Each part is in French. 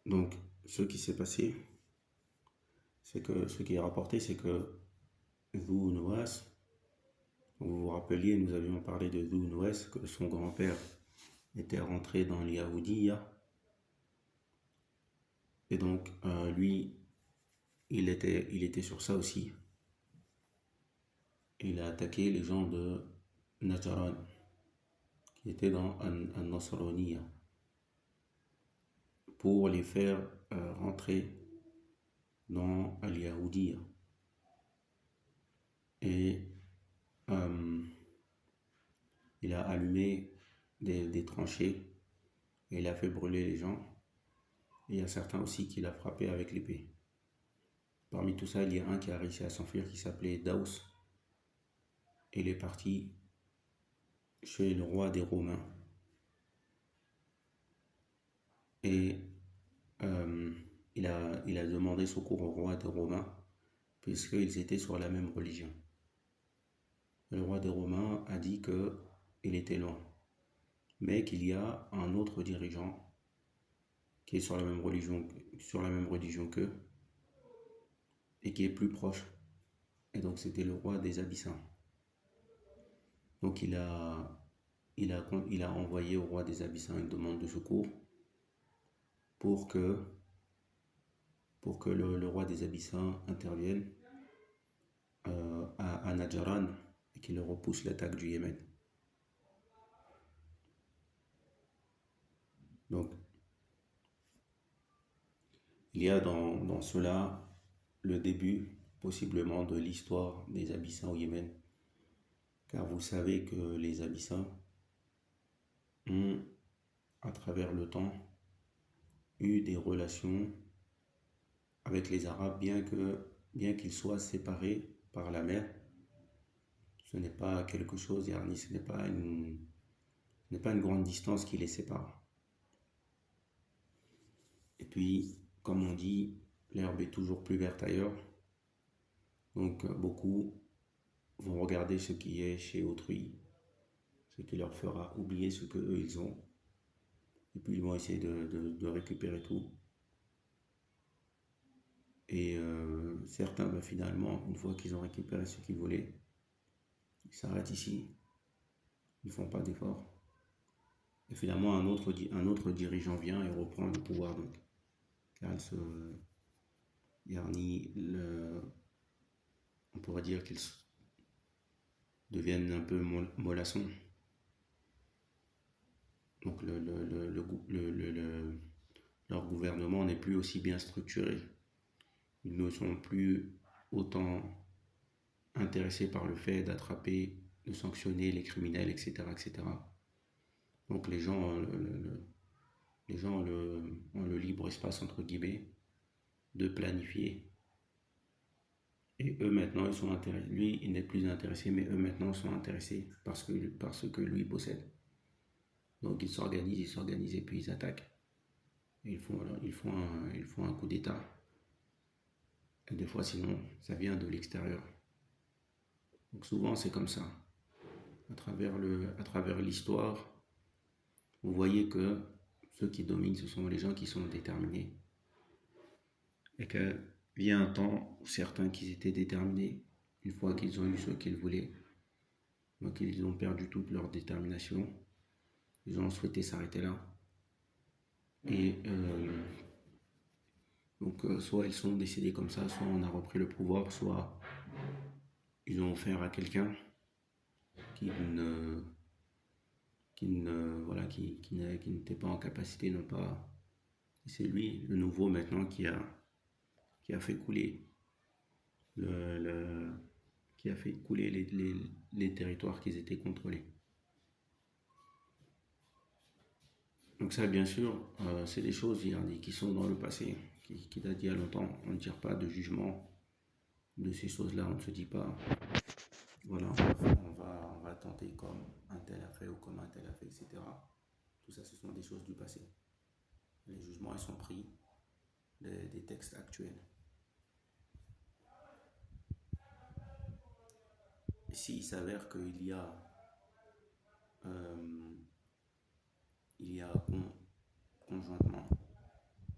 Donc, ce qui s'est passé, c'est que ce qui est rapporté, c'est que Dhu Nuwas, vous vous rappeliez, nous avions parlé de Dhu Nuwas, que son grand-père était rentré dans l'Yahudiya, et donc lui, il était sur ça aussi. Il a attaqué les gens de Najran, qui étaient dans An-Nasraniya, pour les faire rentrer dans Al-Yahudiya. Et il a allumé des tranchées et il a fait brûler les gens. Et il y a certains aussi qui l'a frappé avec l'épée. Parmi tout ça, il y a un qui a réussi à s'enfuir qui s'appelait Daous. Et il est parti chez le roi des Romains. Et il a demandé secours au roi des Romains puisqu'ils étaient sur la même religion. Le roi des Romains a dit qu'il était loin, mais qu'il y a un autre dirigeant qui est sur la même religion qu'eux et qui est plus proche. Et donc c'était le roi des Abyssins. Donc il a envoyé au roi des Abyssins une demande de secours pour que le roi des Abyssins intervienne à Najran et qu'il repousse l'attaque du Yémen. Donc il y a dans cela le début possiblement de l'histoire des Abyssins au Yémen, car vous savez que les Abyssins ont, à travers le temps, eu des relations avec les Arabes, bien qu'ils soient séparés par la mer. Ce n'est pas quelque chose, Yarni, ce n'est pas une grande distance qui les sépare. Et puis, comme on dit, l'herbe est toujours plus verte ailleurs. Donc, beaucoup vont regarder ce qui est chez autrui, ce qui leur fera oublier ce qu'eux, ils ont. Et puis, ils vont essayer de récupérer tout. Et certains, finalement, une fois qu'ils ont récupéré ce qu'ils voulaient, ils s'arrêtent ici. Ils ne font pas d'efforts. Et finalement, un autre dirigeant vient et reprend le pouvoir. Donc, car on pourrait dire qu'ils deviennent un peu mollassons. Donc, leur gouvernement n'est plus aussi bien structuré. Ils ne sont plus autant intéressés par le fait d'attraper, de sanctionner les criminels, etc., etc. Donc les gens ont le libre espace, entre guillemets, de planifier. Et eux maintenant, ils sont intéressés. Lui, il n'est plus intéressé, mais eux maintenant sont intéressés parce que lui possède. Donc ils s'organisent et puis ils attaquent. Et ils font un coup d'État. Et des fois, sinon, ça vient de l'extérieur. Donc souvent, c'est comme ça. À travers l'histoire, vous voyez que ceux qui dominent, ce sont les gens qui sont déterminés. Et que vient un temps où certains qui étaient déterminés, une fois qu'ils ont eu ce qu'ils voulaient, donc ils ont perdu toute leur détermination, ils ont souhaité s'arrêter là. Et donc soit ils sont décédés comme ça, soit on a repris le pouvoir, soit ils ont offert à quelqu'un qui n'était pas en capacité, non pas. C'est lui, le nouveau maintenant, qui a fait couler les territoires qui étaient contrôlés. Donc ça, bien sûr, c'est des choses qui sont dans le passé, qui datent d'il y a longtemps. On ne tire pas de jugement de ces choses-là. On ne se dit pas, voilà, on va tenter comme un tel a fait ou comme un tel a fait, etc. Tout ça, ce sont des choses du passé. Les jugements, ils sont pris des textes actuels. Et s'il s'avère qu'il y a conjointement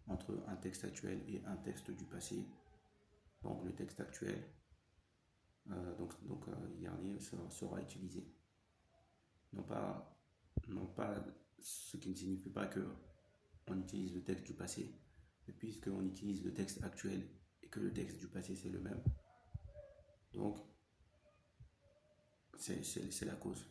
entre entre un texte actuel et un texte du passé. Donc le texte actuel, Yarnier sera utilisé. Non pas, non pas, ce qui ne signifie pas que on utilise le texte du passé, mais puisqu'on utilise le texte actuel et que le texte du passé c'est le même, donc c'est la cause.